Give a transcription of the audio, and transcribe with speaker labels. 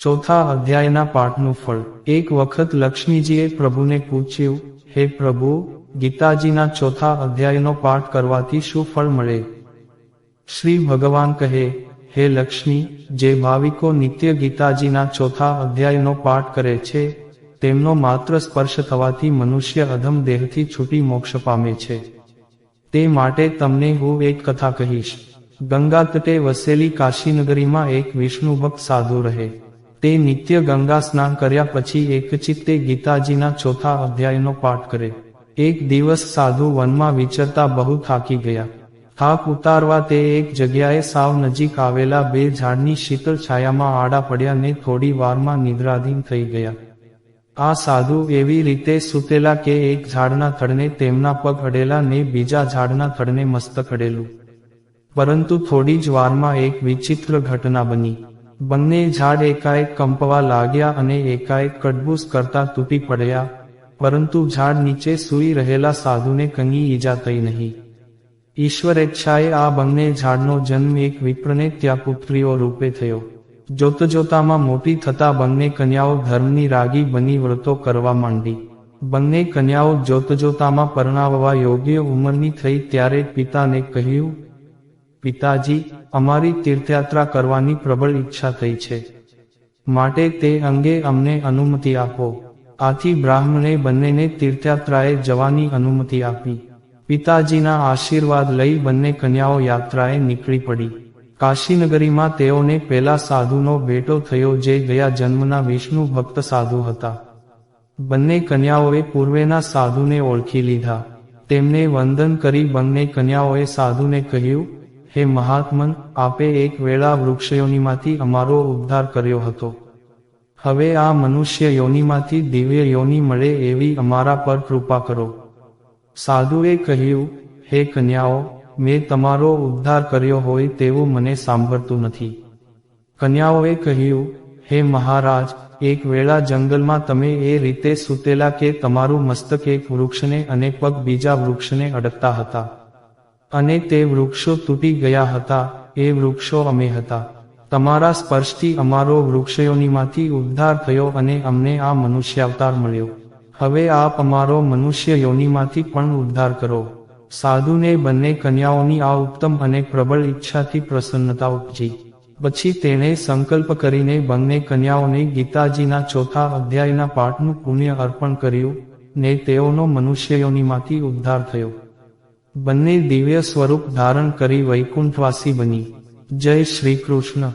Speaker 1: ચોથા અધ્યાયના પાઠનું ફળ। એક વખત લક્ષ્મીજીએ પ્રભુને પૂછ્યું, હે પ્રભુ, ગીતાજીના ચોથા અધ્યાયનો પાઠ કરવાથી શું ફળ મળે? શ્રી ભગવાન કહે, હે લક્ષ્મી, જે ભાવિકો નિત્ય ગીતાજીના ચોથા અધ્યાયનો પાઠ કરે છે, તેમનો માત્ર સ્પર્શ થવાથી મનુષ્ય અધમ દેહથી છૂટી મોક્ષ પામે છે। તે માટે તમને હું એક કથા કહીશ। ગંગા તટે વસેલી કાશીનગરીમાં એક વિષ્ણુભક્ત સાધુ રહે। તે નિત્ય ગંગા સ્નાન કર્યા પછી એકચિત્તે ગીતાજીના ચોથા અધ્યાયનો પાઠ કરે। એક દિવસ સાધુ વનમાં વિચરતા બહુ થાકી ગયા। થાક ઉતારવા તે એક જગ્યાએ સાવ નજીક આવેલા બે ઝાડની શીતળ છાયામાં આડા પડ્યા ને થોડી વારમાં નિદ્રાધીન થઈ ગયા। આ સાધુ એવી રીતે સૂતેલા કે એક ઝાડના થડને તેમના પગ અડેલા ને બીજા ઝાડના થડને મસ્તક અડેલું। પરંતુ થોડી જ વારમાં એક વિચિત્ર ઘટના બની। બંને ઝાડ એકાએક કંપવા લાગ્યા અને એકાએક કડબૂસ કરતા તૂટી પડ્યા, પરંતુ ઝાડ નીચે સૂઈ રહેલા સાધુને કંઈ ઈજા થઈ નહીં। ઈશ્વરેચ્છાએ આ બંને ઝાડનો જન્મ એક વિપ્રને ત્યાં પુત્રીઓ રૂપે થયો। જોતજોતામાં મોટી થતા બંને કન્યાઓ ધર્મની રાગી બની વ્રતો કરવા માંડી। બંને કન્યાઓ જોતજોતામાં પરણાવવા યોગ્ય ઉંમરની થઈ ત્યારે પિતાને કહ્યું, પિતાજી, અમારી તીર્થયાત્રા કરવાની પ્રબળ ઈચ્છા થઈ છે, માટે તે અંગે અમને અનુમતિ આપો। આથી બ્રાહ્મણે બંનેને તીર્થયાત્રાએ જવાની અનુમતિ આપી। પિતાજીના આશીર્વાદ લઈ બંને કન્યાઓ યાત્રાએ નીકળી પડી। કાશીનગરીમાં તેઓને પેલા સાધુનો ભેટો થયો જે ગયા જન્મના વિષ્ણુ ભક્ત સાધુ હતા। બંને કન્યાઓએ પૂર્વેના સાધુને ઓળખી લીધા। તેમને વંદન કરી બંને કન્યાઓએ સાધુને કહ્યું, હે મહાત્મન, આપે એક વેળા વૃક્ષ યોનિમાંથી અમારો ઉદ્ધાર કર્યો હતો। હવે આ મનુષ્ય યોનિમાંથી દિવ્ય યોનિ મળે એવી અમારા પર કૃપા કરો। સાધુએ કહ્યું, હે કન્યાઓ, મેં તમારો ઉદ્ધાર કર્યો હોય તેવું મને સાંભળતું નથી। કન્યાઓએ કહ્યું, હે મહારાજ, એક વેળા જંગલમાં તમે એ રીતે સૂતેલા કે તમારું મસ્તક એક વૃક્ષને અને પગ બીજા વૃક્ષને અડકતા હતા, અને તે વૃક્ષો તૂટી ગયા હતા, એ વૃક્ષો અમે હતા। તમારા સ્પર્શથી અમારો વૃક્ષયોનિમાંથી ઉદ્ધાર થયો અને અમને આ મનુષ્યાવતાર મળ્યો। હવે આપ અમારો મનુષ્ય યોનિમાંથી પણ ઉદ્ધાર કરો। સાધુને બંને કન્યાઓની આ ઉત્તમ અને પ્રબળ ઈચ્છાથી પ્રસન્નતા ઉપજી। પછી તેણે સંકલ્પ કરીને બંને કન્યાઓને ગીતાજીના ચોથા અધ્યાયના પાઠનું પુણ્ય અર્પણ કર્યું ને તેઓનો મનુષ્ય યોનિમાંથી ઉદ્ધાર થયો। બંને દિવ્ય સ્વરૂપ ધારણ કરી વૈકુંઠવાસી બની। જય શ્રી કૃષ્ણ।